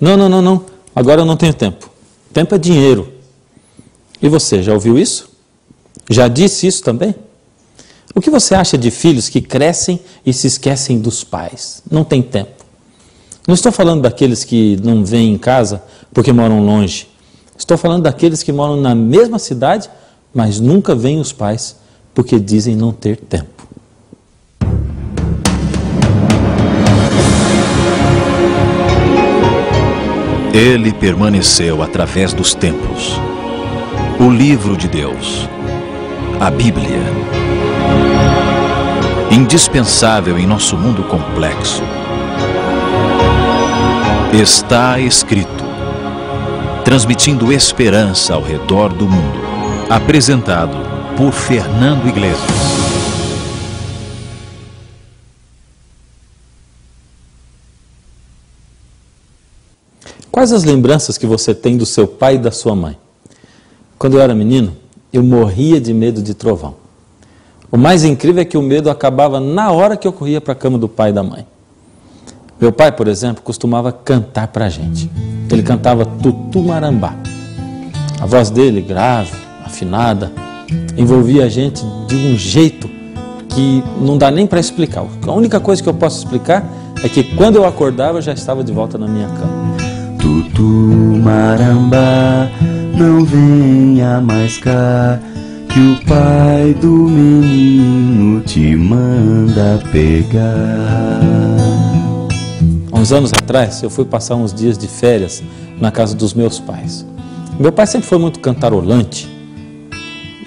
Não, não, não, não. Agora eu não tenho tempo. Tempo é dinheiro. E você, já ouviu isso? Já disse isso também? O que você acha de filhos que crescem e se esquecem dos pais? Não tem tempo. Não estou falando daqueles que não vêm em casa porque moram longe. Estou falando daqueles que moram na mesma cidade, mas nunca veem os pais porque dizem não ter tempo. Ele permaneceu através dos tempos. O livro de Deus, a Bíblia. Indispensável em nosso mundo complexo. Está escrito, transmitindo esperança ao redor do mundo. Apresentado por Fernando Iglesias. Quais as lembranças que você tem do seu pai e da sua mãe? Quando eu era menino, eu morria de medo de trovão. O mais incrível é que o medo acabava na hora que eu corria para a cama do pai e da mãe. Meu pai, por exemplo, costumava cantar para a gente. Ele cantava Tutu Marambá. A voz dele, grave, afinada, envolvia a gente de um jeito que não dá nem para explicar. A única coisa que eu posso explicar é que quando eu acordava, eu já estava de volta na minha cama. Tutu Marambá, não venha mais cá, que o pai do menino te manda pegar. Há uns anos atrás, eu fui passar uns dias de férias na casa dos meus pais. Meu pai sempre foi muito cantarolante.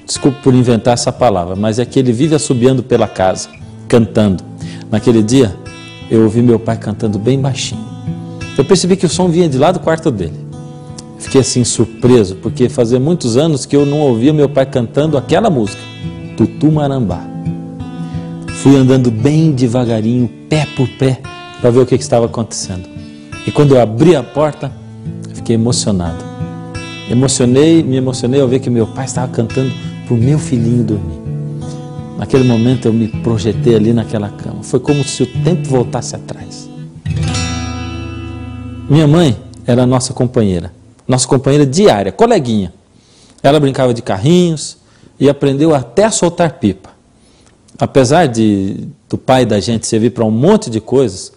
Desculpe por inventar essa palavra, mas é que ele vive assobiando pela casa, cantando. Naquele dia, eu ouvi meu pai cantando bem baixinho. Eu percebi que o som vinha de lá do quarto dele. Fiquei assim surpreso, porque fazia muitos anos que eu não ouvia meu pai cantando aquela música, Tutu Marambá. Fui andando bem devagarinho, pé por pé, para ver o que estava acontecendo. E quando eu abri a porta, fiquei emocionado. Me emocionei ao ver que meu pai estava cantando para o meu filhinho dormir. Naquele momento eu me projetei ali naquela cama. Foi como se o tempo voltasse atrás. Minha mãe era nossa companheira diária, coleguinha. Ela brincava de carrinhos e aprendeu até a soltar pipa. Apesar do pai da gente servir para um monte de coisas,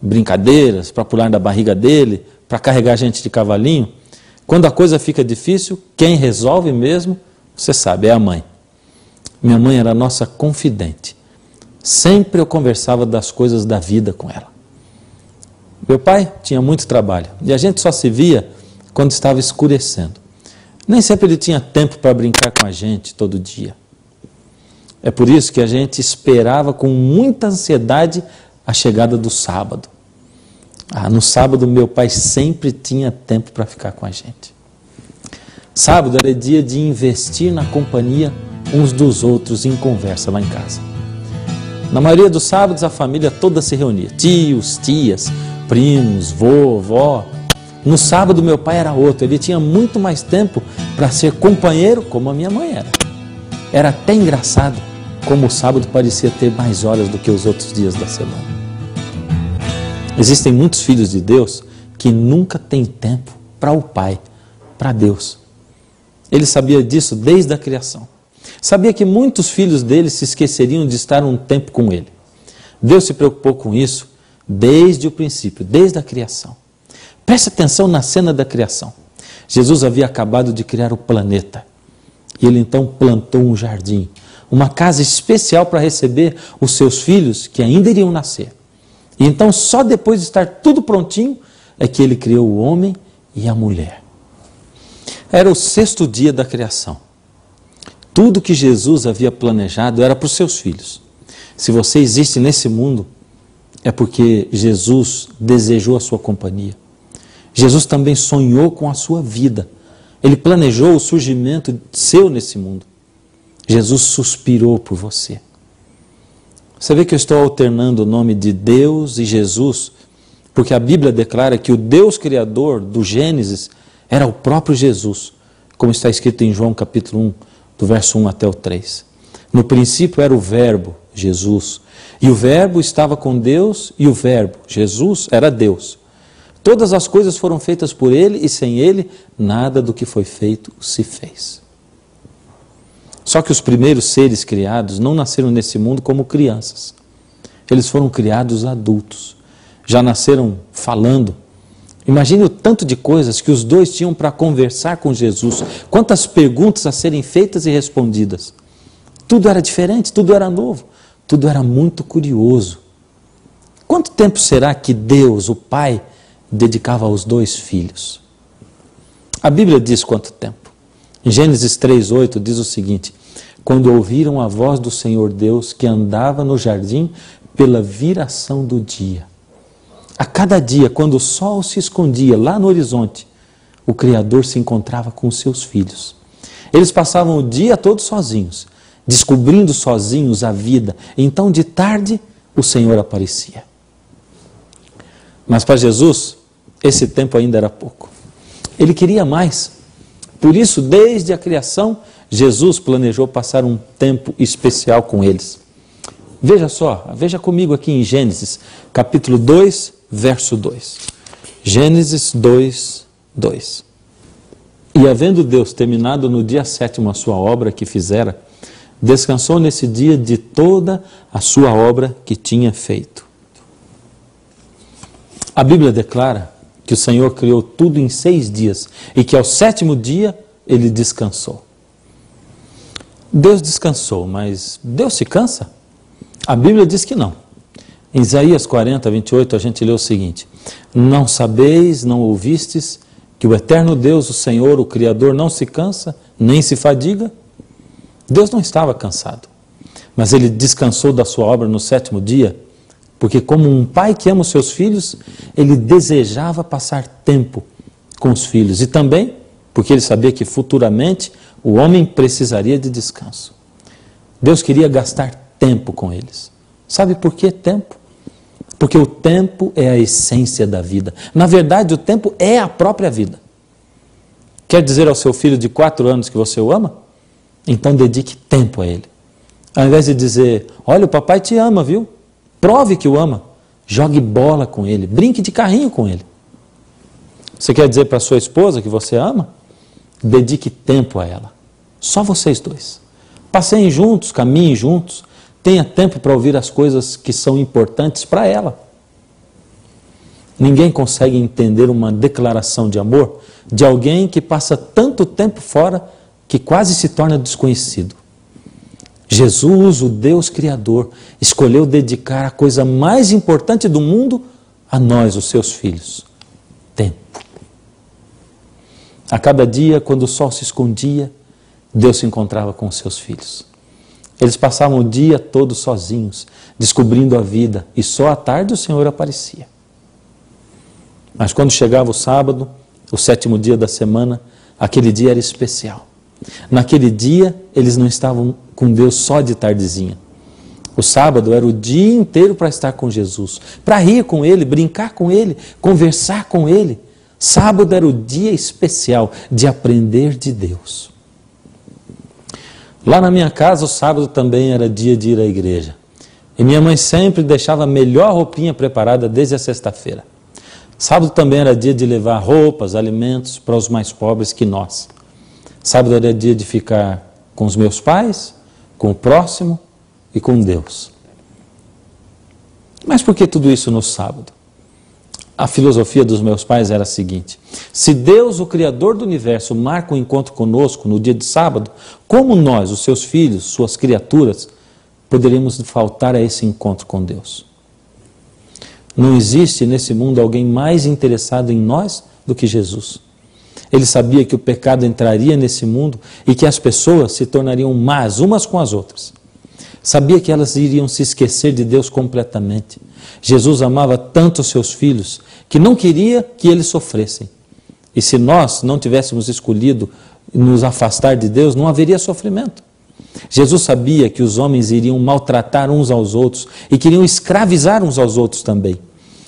brincadeiras, para pular na barriga dele, para carregar a gente de cavalinho, quando a coisa fica difícil, quem resolve mesmo, você sabe, é a mãe. Minha mãe era nossa confidente. Sempre eu conversava das coisas da vida com ela. Meu pai tinha muito trabalho e a gente só se via quando estava escurecendo. Nem sempre ele tinha tempo para brincar com a gente todo dia. É por isso que a gente esperava com muita ansiedade a chegada do sábado. No sábado meu pai sempre tinha tempo para ficar com a gente. Sábado era dia de investir na companhia uns dos outros em conversa lá em casa. Na maioria dos sábados a família toda se reunia, tios, tias, primos, vô, vó. No sábado meu pai era outro, ele tinha muito mais tempo para ser companheiro como a minha mãe era. Era até engraçado como o sábado parecia ter mais horas do que os outros dias da semana. Existem muitos filhos de Deus que nunca têm tempo para o Pai, para Deus. Ele sabia disso desde a criação. Sabia que muitos filhos dele se esqueceriam de estar um tempo com ele. Deus se preocupou com isso desde o princípio, desde a criação. Preste atenção na cena da criação. Jesus havia acabado de criar o planeta. E ele então plantou um jardim, uma casa especial para receber os seus filhos que ainda iriam nascer. E então só depois de estar tudo prontinho é que ele criou o homem e a mulher. Era o 6º dia da criação. Tudo que Jesus havia planejado era para os seus filhos. Se você existe nesse mundo, é porque Jesus desejou a sua companhia. Jesus também sonhou com a sua vida. Ele planejou o surgimento seu nesse mundo. Jesus suspirou por você. Você vê que eu estou alternando o nome de Deus e Jesus, porque a Bíblia declara que o Deus Criador do Gênesis era o próprio Jesus, como está escrito em João capítulo 1, do verso 1 até o 3. No princípio era o Verbo, Jesus, e o Verbo estava com Deus, e o Verbo, Jesus, era Deus. Todas as coisas foram feitas por Ele e sem Ele, nada do que foi feito se fez. Só que os primeiros seres criados não nasceram nesse mundo como crianças. Eles foram criados adultos. Já nasceram falando. Imagine o tanto de coisas que os dois tinham para conversar com Jesus. Quantas perguntas a serem feitas e respondidas. Tudo era diferente, tudo era novo. Tudo era muito curioso. Quanto tempo será que Deus, o Pai, dedicava aos dois filhos? A Bíblia diz quanto tempo. Em Gênesis 3:8 diz o seguinte: quando ouviram a voz do Senhor Deus que andava no jardim pela viração do dia. A cada dia, quando o sol se escondia lá no horizonte, o Criador se encontrava com os seus filhos. Eles passavam o dia todo sozinhos, descobrindo sozinhos a vida. Então, de tarde, o Senhor aparecia. Mas para Jesus, esse tempo ainda era pouco. Ele queria mais. Por isso, desde a criação, Jesus planejou passar um tempo especial com eles. Veja só, veja comigo aqui em Gênesis, capítulo 2, verso 2. Gênesis 2, 2. E havendo Deus terminado no dia 7º a sua obra que fizera, descansou nesse dia de toda a sua obra que tinha feito. A Bíblia declara que o Senhor criou tudo em 6 dias e que ao 7º dia Ele descansou. Deus descansou, mas Deus se cansa? A Bíblia diz que não. Em Isaías 40, 28, a gente lê o seguinte: não sabeis, não ouvistes, que o eterno Deus, o Senhor, o Criador, não se cansa, nem se fadiga? Deus não estava cansado, mas Ele descansou da sua obra no 7º dia, porque como um pai que ama os seus filhos, Ele desejava passar tempo com os filhos, e também porque Ele sabia que futuramente o homem precisaria de descanso. Deus queria gastar tempo com eles. Sabe por que tempo? Porque o tempo é a essência da vida. Na verdade, o tempo é a própria vida. Quer dizer ao seu filho de 4 anos que você o ama? Então dedique tempo a ele. Ao invés de dizer, olha, o papai te ama, viu? Prove que o ama. Jogue bola com ele, brinque de carrinho com ele. Você quer dizer para sua esposa que você ama? Dedique tempo a ela. Só vocês dois. Passeiem juntos, caminhem juntos. Tenha tempo para ouvir as coisas que são importantes para ela. Ninguém consegue entender uma declaração de amor de alguém que passa tanto tempo fora que quase se torna desconhecido. Jesus, o Deus Criador, escolheu dedicar a coisa mais importante do mundo a nós, os seus filhos: tempo. A cada dia, quando o sol se escondia, Deus se encontrava com os seus filhos. Eles passavam o dia todo sozinhos, descobrindo a vida, e só à tarde o Senhor aparecia. Mas quando chegava o sábado, o 7º dia da semana, aquele dia era especial. Naquele dia, eles não estavam com Deus só de tardezinha. O sábado era o dia inteiro para estar com Jesus, para rir com Ele, brincar com Ele, conversar com Ele. Sábado era o dia especial de aprender de Deus. Lá na minha casa, o sábado também era dia de ir à igreja. E minha mãe sempre deixava a melhor roupinha preparada desde a sexta-feira. Sábado também era dia de levar roupas, alimentos para os mais pobres que nós. Sábado era dia de ficar com os meus pais, com o próximo e com Deus. Mas por que tudo isso no sábado? A filosofia dos meus pais era a seguinte: se Deus, o Criador do universo, marca um encontro conosco no dia de sábado, como nós, os seus filhos, suas criaturas, poderíamos faltar a esse encontro com Deus? Não existe nesse mundo alguém mais interessado em nós do que Jesus. Ele sabia que o pecado entraria nesse mundo e que as pessoas se tornariam más umas com as outras. Sabia que elas iriam se esquecer de Deus completamente. Jesus amava tanto os seus filhos que não queria que eles sofressem. E se nós não tivéssemos escolhido nos afastar de Deus, não haveria sofrimento. Jesus sabia que os homens iriam maltratar uns aos outros e queriam escravizar uns aos outros também.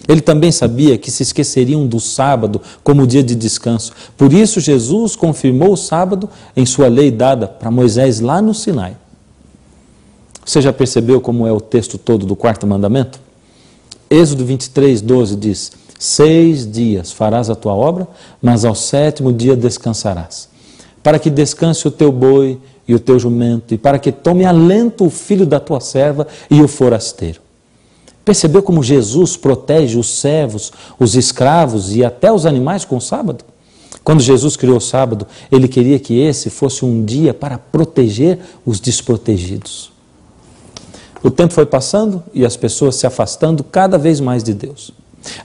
Ele também sabia que se esqueceriam do sábado como dia de descanso. Por isso Jesus confirmou o sábado em sua lei dada para Moisés lá no Sinai. Você já percebeu como é o texto todo do 4º mandamento? Êxodo 23, 12 diz: 6 dias farás a tua obra, mas ao 7º dia descansarás. Para que descanse o teu boi e o teu jumento, e para que tome alento o filho da tua serva e o forasteiro. Percebeu como Jesus protege os servos, os escravos e até os animais com o sábado? Quando Jesus criou o sábado, ele queria que esse fosse um dia para proteger os desprotegidos. O tempo foi passando e as pessoas se afastando cada vez mais de Deus.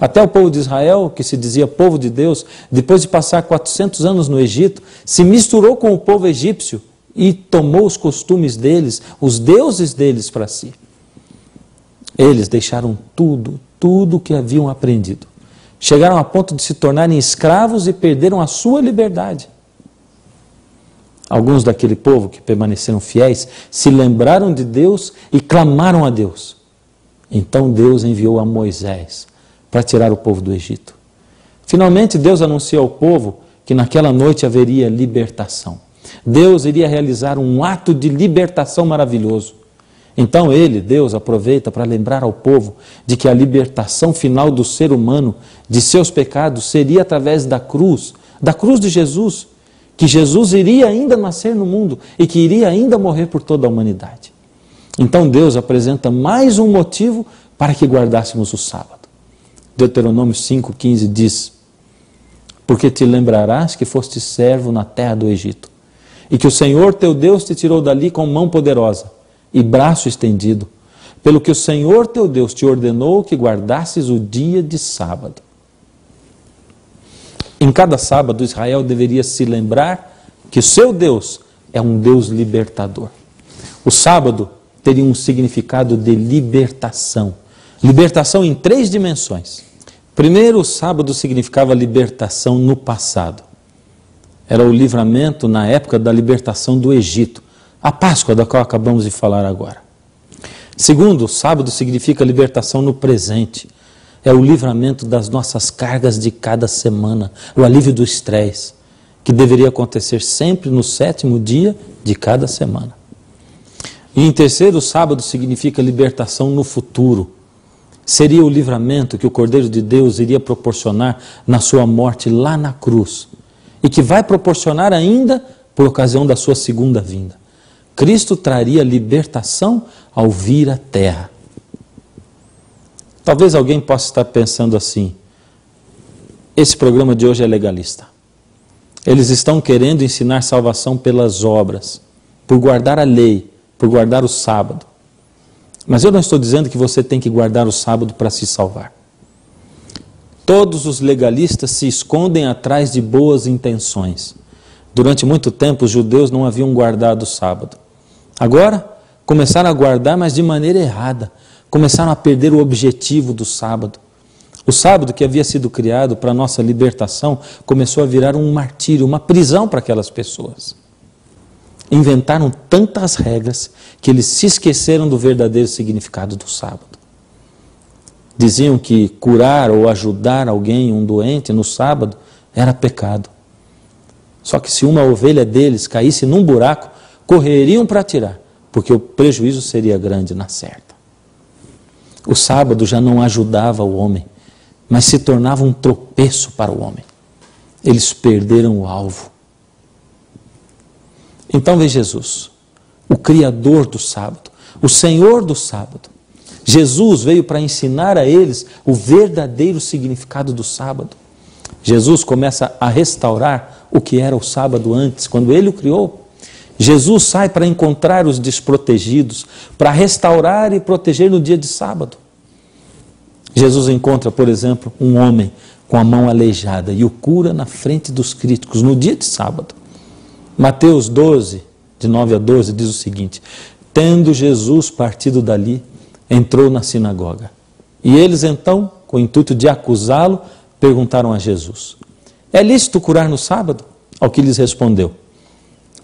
Até o povo de Israel, que se dizia povo de Deus, depois de passar 400 anos no Egito, se misturou com o povo egípcio e tomou os costumes deles, os deuses deles para si. Eles deixaram tudo o que haviam aprendido. Chegaram a ponto de se tornarem escravos e perderam a sua liberdade. Alguns daquele povo que permaneceram fiéis se lembraram de Deus e clamaram a Deus. Então Deus enviou a Moisés para tirar o povo do Egito. Finalmente Deus anuncia ao povo que naquela noite haveria libertação. Deus iria realizar um ato de libertação maravilhoso. Então Deus, aproveita para lembrar ao povo de que a libertação final do ser humano de seus pecados seria através da cruz de Jesus, que Jesus iria ainda nascer no mundo e que iria ainda morrer por toda a humanidade. Então Deus apresenta mais um motivo para que guardássemos o sábado. Deuteronômio 5,15 diz: porque te lembrarás que foste servo na terra do Egito, e que o Senhor teu Deus te tirou dali com mão poderosa e braço estendido, pelo que o Senhor teu Deus te ordenou que guardasses o dia de sábado. Em cada sábado, Israel deveria se lembrar que o seu Deus é um Deus libertador. O sábado teria um significado de libertação. Libertação em 3 dimensões. Primeiro, o sábado significava libertação no passado. Era o livramento na época da libertação do Egito, a Páscoa da qual acabamos de falar agora. Segundo, o sábado significa libertação no presente. É o livramento das nossas cargas de cada semana, o alívio do estresse, que deveria acontecer sempre no 7º dia de cada semana. E em terceiro, o sábado significa libertação no futuro. Seria o livramento que o Cordeiro de Deus iria proporcionar na sua morte lá na cruz, e que vai proporcionar ainda por ocasião da sua segunda vinda. Cristo traria libertação ao vir à terra. Talvez alguém possa estar pensando assim: esse programa de hoje é legalista. Eles estão querendo ensinar salvação pelas obras, por guardar a lei, por guardar o sábado. Mas eu não estou dizendo que você tem que guardar o sábado para se salvar. Todos os legalistas se escondem atrás de boas intenções. Durante muito tempo os judeus não haviam guardado o sábado. Agora começaram a guardar, mas de maneira errada. Começaram a perder o objetivo do sábado. O sábado, que havia sido criado para a nossa libertação, começou a virar um martírio, uma prisão para aquelas pessoas. Inventaram tantas regras que eles se esqueceram do verdadeiro significado do sábado. Diziam que curar ou ajudar alguém, um doente, no sábado, era pecado. Só que se uma ovelha deles caísse num buraco, correriam para tirar, porque o prejuízo seria grande na certa. O sábado já não ajudava o homem, mas se tornava um tropeço para o homem. Eles perderam o alvo. Então vem Jesus, o Criador do sábado, o Senhor do sábado. Jesus veio para ensinar a eles o verdadeiro significado do sábado. Jesus começa a restaurar o que era o sábado antes, quando Ele o criou. Jesus sai para encontrar os desprotegidos, para restaurar e proteger no dia de sábado. Jesus encontra, por exemplo, um homem com a mão aleijada e o cura na frente dos críticos no dia de sábado. Mateus 12, de 9 a 12, diz o seguinte: tendo Jesus partido dali, entrou na sinagoga. E eles então, com o intuito de acusá-lo, perguntaram a Jesus: é lícito curar no sábado? Ao que lhes respondeu: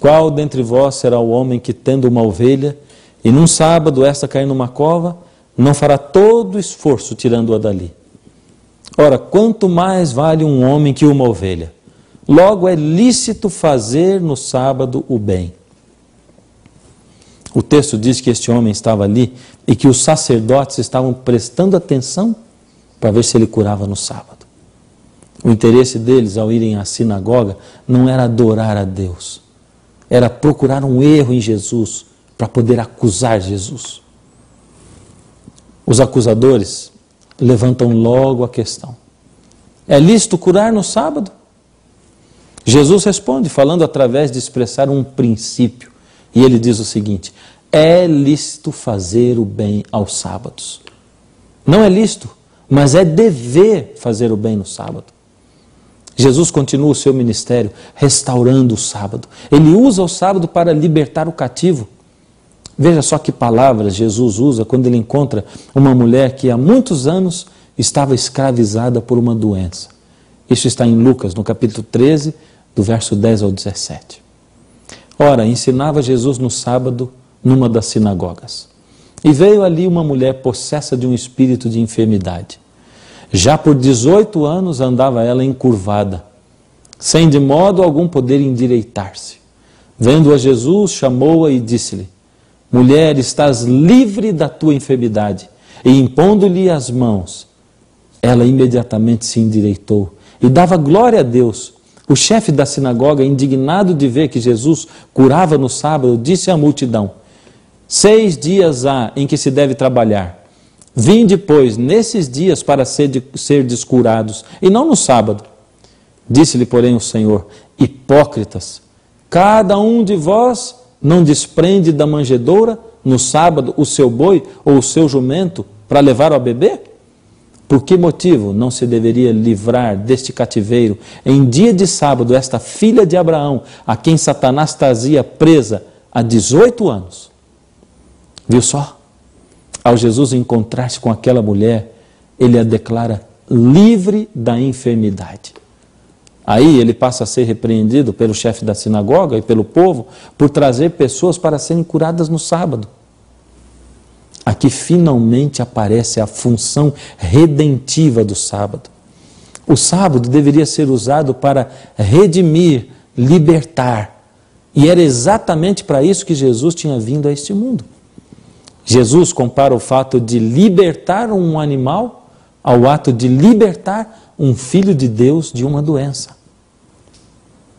qual dentre vós será o homem que, tendo uma ovelha, e num sábado esta cair numa cova, não fará todo o esforço tirando-a dali? Ora, quanto mais vale um homem que uma ovelha? Logo é lícito fazer no sábado o bem. O texto diz que este homem estava ali e que os sacerdotes estavam prestando atenção para ver se ele curava no sábado. O interesse deles ao irem à sinagoga não era adorar a Deus, era procurar um erro em Jesus para poder acusar Jesus. Os acusadores levantam logo a questão: é lícito curar no sábado? Jesus responde, falando através de expressar um princípio. E ele diz o seguinte: é lícito fazer o bem aos sábados. Não é lícito, mas é dever fazer o bem no sábado. Jesus continua o seu ministério restaurando o sábado. Ele usa o sábado para libertar o cativo. Veja só que palavras Jesus usa quando ele encontra uma mulher que há muitos anos estava escravizada por uma doença. Isso está em Lucas, no capítulo 13, do verso 10 ao 17. Ora, ensinava Jesus no sábado numa das sinagogas. E veio ali uma mulher possessa de um espírito de enfermidade. Já por 18 anos andava ela encurvada, sem de modo algum poder endireitar-se. Vendo-a Jesus, chamou-a e disse-lhe: mulher, estás livre da tua enfermidade. E impondo-lhe as mãos, ela imediatamente se endireitou e dava glória a Deus. O chefe da sinagoga, indignado de ver que Jesus curava no sábado, disse à multidão: 6 dias há em que se deve trabalhar. Vinde, pois, nesses dias para serdes curados, e não no sábado. Disse-lhe, porém, o Senhor: hipócritas, cada um de vós não desprende da manjedoura no sábado o seu boi ou o seu jumento para levar ao bebê? Por que motivo não se deveria livrar deste cativeiro em dia de sábado esta filha de Abraão, a quem Satanás trazia presa há 18 anos? Viu só? Ao Jesus encontrar-se com aquela mulher, ele a declara livre da enfermidade. Aí ele passa a ser repreendido pelo chefe da sinagoga e pelo povo por trazer pessoas para serem curadas no sábado. Aqui finalmente aparece a função redentiva do sábado. O sábado deveria ser usado para redimir, libertar. E era exatamente para isso que Jesus tinha vindo a este mundo. Jesus compara o fato de libertar um animal ao ato de libertar um filho de Deus de uma doença.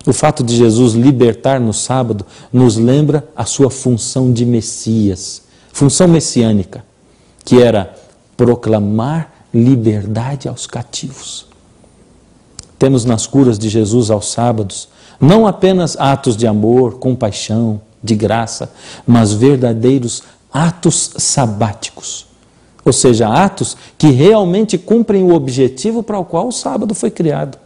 O fato de Jesus libertar no sábado nos lembra a sua função de Messias, função messiânica, que era proclamar liberdade aos cativos. Temos nas curas de Jesus aos sábados não apenas atos de amor, compaixão, de graça, mas verdadeiros atos sabáticos, ou seja, atos que realmente cumprem o objetivo para o qual o sábado foi criado.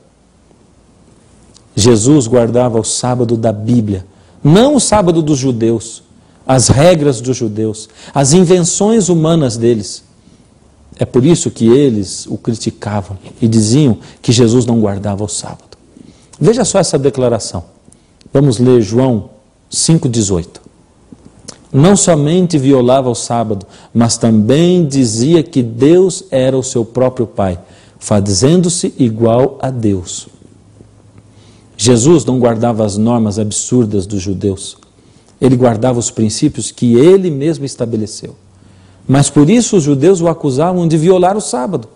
Jesus guardava o sábado da Bíblia, não o sábado dos judeus, as regras dos judeus, as invenções humanas deles. É por isso que eles o criticavam e diziam que Jesus não guardava o sábado. Veja só essa declaração. Vamos ler João 5,18. Não somente violava o sábado, mas também dizia que Deus era o seu próprio Pai, fazendo-se igual a Deus. Jesus não guardava as normas absurdas dos judeus. Ele guardava os princípios que ele mesmo estabeleceu. Mas por isso os judeus o acusavam de violar o sábado.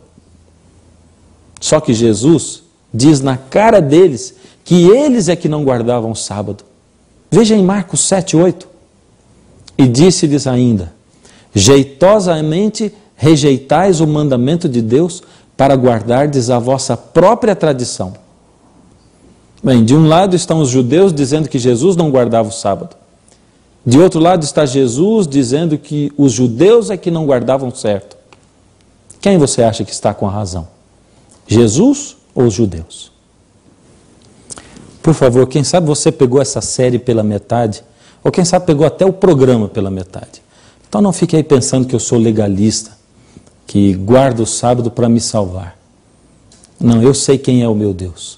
Só que Jesus diz na cara deles que eles é que não guardavam o sábado. Veja em Marcos 7,8. E disse-lhes ainda: jeitosamente rejeitais o mandamento de Deus para guardardes a vossa própria tradição. Bem, de um lado estão os judeus dizendo que Jesus não guardava o sábado. De outro lado está Jesus dizendo que os judeus é que não guardavam certo. Quem você acha que está com a razão? Jesus ou os judeus? Por favor, quem sabe você pegou essa série pela metade, ou quem sabe pegou até o programa pela metade. Então não fique aí pensando que eu sou legalista, que guardo o sábado para me salvar. Não, eu sei quem é o meu Deus.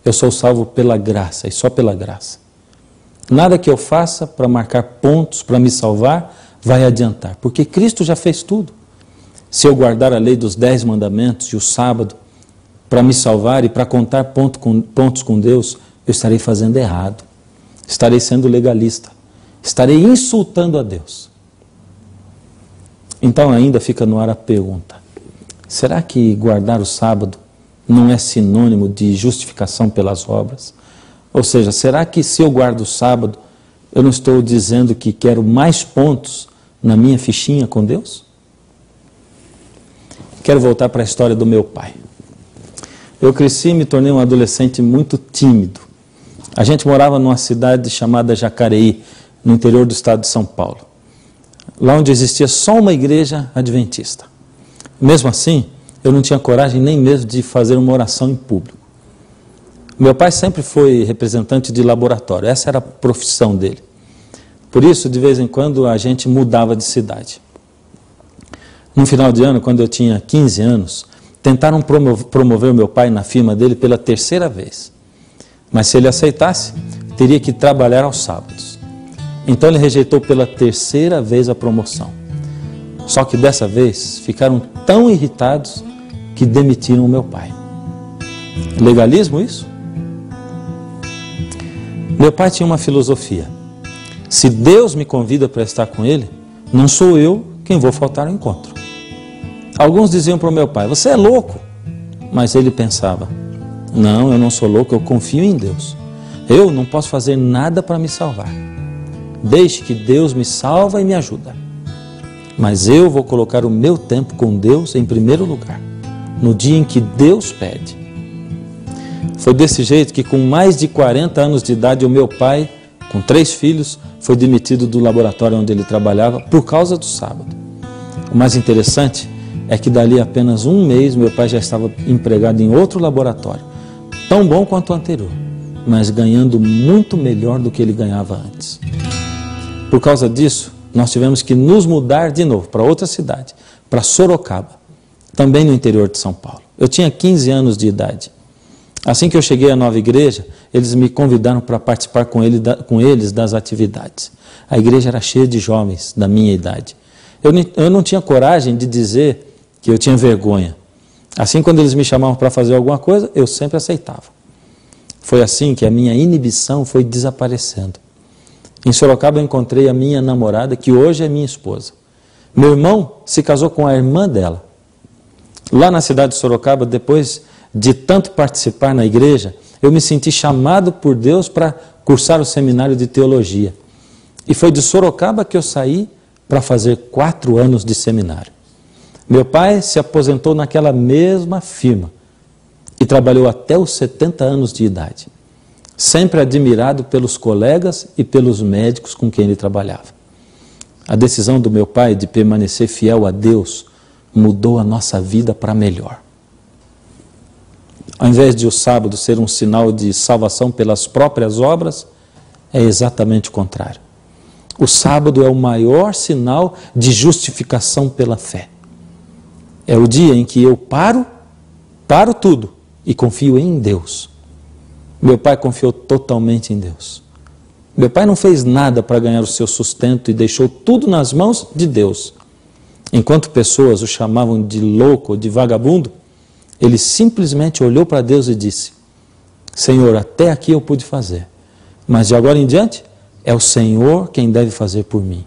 Eu sou salvo pela graça e só pela graça. Nada que eu faça para marcar pontos, para me salvar, vai adiantar, porque Cristo já fez tudo. Se eu guardar a lei dos 10 mandamentos e o sábado para me salvar e para contar pontos com Deus, eu estarei fazendo errado. Estarei sendo legalista. Estarei insultando a Deus. Então ainda fica no ar a pergunta: será que guardar o sábado não é sinônimo de justificação pelas obras? Ou seja, será que se eu guardo o sábado, eu não estou dizendo que quero mais pontos na minha fichinha com Deus? Quero voltar para a história do meu pai. Eu cresci e me tornei um adolescente muito tímido. A gente morava numa cidade chamada Jacareí, no interior do estado de São Paulo. Lá onde existia só uma igreja adventista. Mesmo assim, eu não tinha coragem nem mesmo de fazer uma oração em público. Meu pai sempre foi representante de laboratório, essa era a profissão dele. Por isso, de vez em quando, a gente mudava de cidade. No final de ano, quando eu tinha 15 anos, tentaram promover o meu pai na firma dele pela terceira vez. Mas se ele aceitasse, teria que trabalhar aos sábados. Então ele rejeitou pela terceira vez a promoção. Só que dessa vez ficaram tão irritados que demitiram o meu pai. Legalismo isso? Meu pai tinha uma filosofia. Se Deus me convida para estar com Ele, não sou eu quem vou faltar ao encontro. Alguns diziam para o meu pai, você é louco. Mas ele pensava, não, eu não sou louco, eu confio em Deus. Eu não posso fazer nada para me salvar. Deixe que Deus me salva e me ajuda. Mas eu vou colocar o meu tempo com Deus em primeiro lugar, no dia em que Deus pede. Foi desse jeito que com mais de 40 anos de idade, o meu pai, com 3 filhos, foi demitido do laboratório onde ele trabalhava por causa do sábado. O mais interessante é que dali a apenas um mês meu pai já estava empregado em outro laboratório, tão bom quanto o anterior, mas ganhando muito melhor do que ele ganhava antes. Por causa disso, nós tivemos que nos mudar de novo para outra cidade, para Sorocaba, também no interior de São Paulo. Eu tinha 15 anos de idade. Assim que eu cheguei à nova igreja, eles me convidaram para participar com eles das atividades. A igreja era cheia de jovens da minha idade. Eu não tinha coragem de dizer que eu tinha vergonha. Assim, quando eles me chamavam para fazer alguma coisa, eu sempre aceitava. Foi assim que a minha inibição foi desaparecendo. Em Sorocaba eu encontrei a minha namorada, que hoje é minha esposa. Meu irmão se casou com a irmã dela. Lá na cidade de Sorocaba, depois de tanto participar na igreja, eu me senti chamado por Deus para cursar o seminário de teologia. E foi de Sorocaba que eu saí para fazer 4 anos de seminário. Meu pai se aposentou naquela mesma firma e trabalhou até os 70 anos de idade, sempre admirado pelos colegas e pelos médicos com quem ele trabalhava. A decisão do meu pai de permanecer fiel a Deus mudou a nossa vida para melhor. Ao invés de o sábado ser um sinal de salvação pelas próprias obras, é exatamente o contrário. O sábado é o maior sinal de justificação pela fé. É o dia em que eu paro tudo e confio em Deus. Meu pai confiou totalmente em Deus. Meu pai não fez nada para ganhar o seu sustento e deixou tudo nas mãos de Deus. Enquanto pessoas o chamavam de louco ou de vagabundo, ele simplesmente olhou para Deus e disse, Senhor, até aqui eu pude fazer, mas de agora em diante é o Senhor quem deve fazer por mim.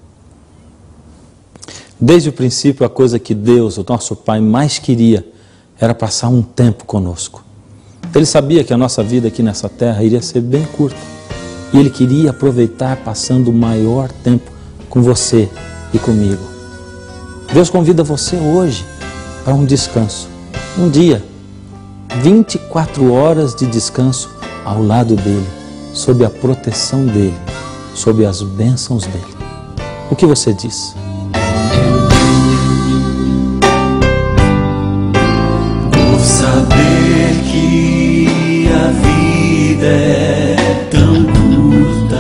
Desde o princípio, a coisa que Deus, o nosso Pai, mais queria era passar um tempo conosco. Ele sabia que a nossa vida aqui nessa terra iria ser bem curta e Ele queria aproveitar passando o maior tempo com você e comigo. Deus convida você hoje para um descanso. Um dia, 24 horas de descanso ao lado dele, sob a proteção dele, sob as bênçãos dele. O que você diz? Por saber que a vida é tão curta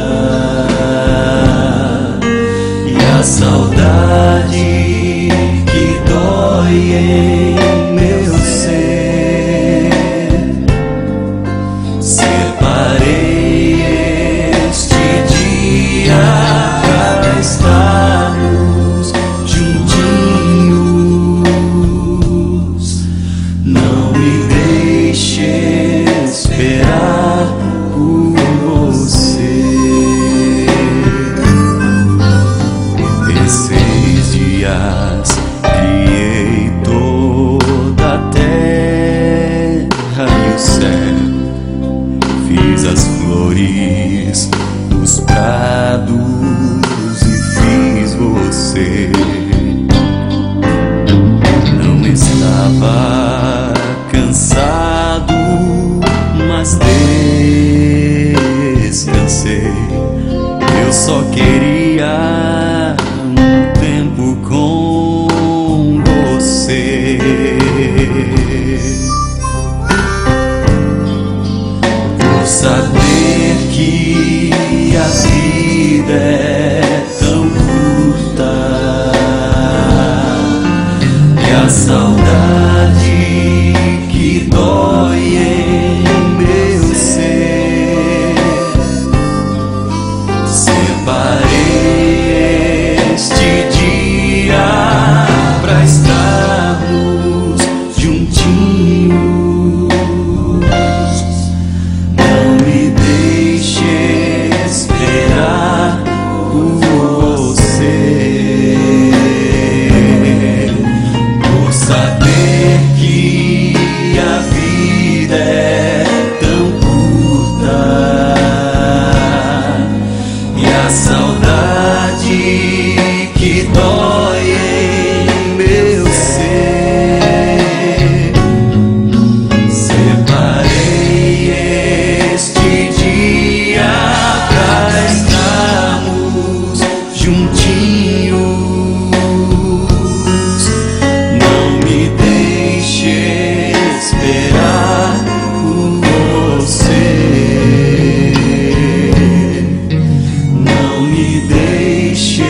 e a saudade que dói em meu ser, separei este dia para estarmos juntos. mas descansei. Eu só queria um tempo com você. Por saber que a vida é tão curta e a saudade que dói em meu ser, separei este dia pra estarmos juntinhos. Não me deixe esperar por você, por saber que a vida é tão curta e a saudade que dói em meu ser, separei este dia pra estarmos juntinhos. Não me deixe esperar por você, não me deixe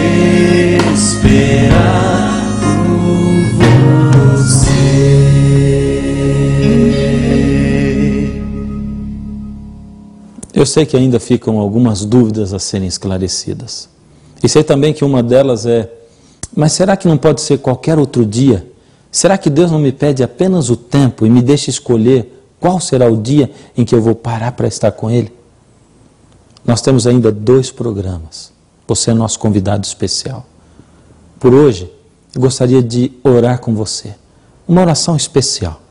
esperar por você. Eu sei que ainda ficam algumas dúvidas a serem esclarecidas. E sei também que uma delas é: mas será que não pode ser qualquer outro dia? Será que Deus não me pede apenas o tempo e me deixa escolher qual será o dia em que eu vou parar para estar com Ele? Nós temos ainda 2 programas. Você é nosso convidado especial. Por hoje, eu gostaria de orar com você. Uma oração especial.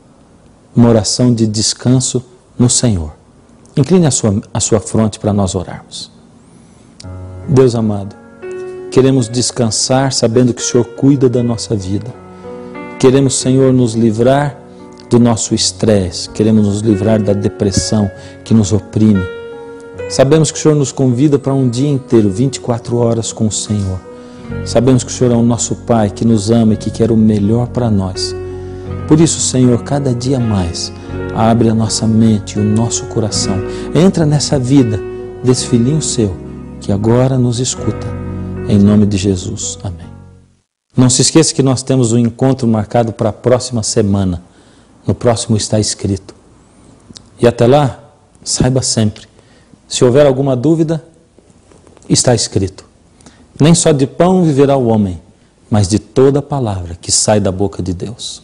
Uma oração de descanso no Senhor. Incline a sua fronte para nós orarmos. Deus amado, queremos descansar sabendo que o Senhor cuida da nossa vida. Queremos, Senhor, nos livrar do nosso estresse. Queremos nos livrar da depressão que nos oprime. Sabemos que o Senhor nos convida para um dia inteiro, 24 horas com o Senhor. Sabemos que o Senhor é o nosso Pai, que nos ama e que quer o melhor para nós. Por isso, Senhor, cada dia mais, abre a nossa mente e o nosso coração. Entra nessa vida desse filhinho seu, que agora nos escuta. Em nome de Jesus. Amém. Não se esqueça que nós temos um encontro marcado para a próxima semana. No próximo está escrito. E até lá, saiba sempre, se houver alguma dúvida, está escrito. Nem só de pão viverá o homem, mas de toda palavra que sai da boca de Deus.